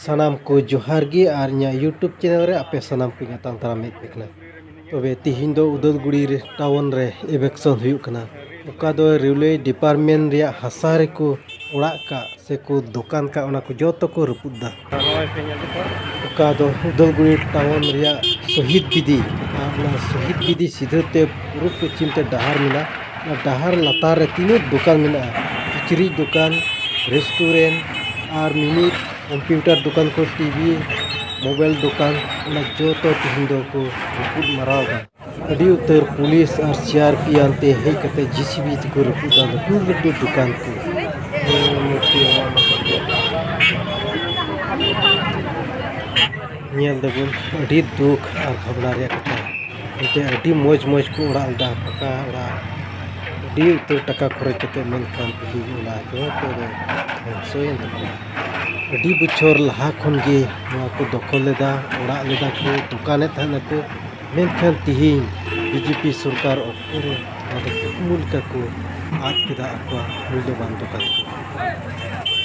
सानाम को जोहार गी और यूट्यूब चैनल रे आपे सानाम को तांग तारा में देखना तबे तिहिन दो उदलगुड़ी टाउन रे इलेक्शन हुई कना ओका दो रेलवे डिपार्टमेंट रे हासा रे को ओड़ा का से को दुकान का ओना को जोतो को रुपुदा ओका दो उदलगुड़ी टाउन रे शहीद विधि शहीद विधि सीधे पूर्व पश्चिम ते डहार मिला डहार लतार रे तीनों दुकान मिला किचरी दुकान रेस्टोरेंट और मिनी कंप्यूटर दुकान को टीवी मोबाइल दुकान जो तो तिहिन दो को रपुद मरावा अड़ी उतर पुलिस और सीआरपी आनते हे कते जीसीबी को रपुद लटू दुकान को नियल दबुन अड़ी दुख और भावना रे कथा इते अड़ी मौज मौज को उड़ा उड़ा पका उड़ा अड़ी उतर टका खर्च कते मन खान पुली उड़ा जो तो सोयन अड़ी बछर लहा खन गे को दखल लेदा ओड़ा लेदा को दुकाने थाना को मेनखान तिहिन बीजेपी सरकार अक्टोरे मूल का को आज केदा मूल्यवान दुकान को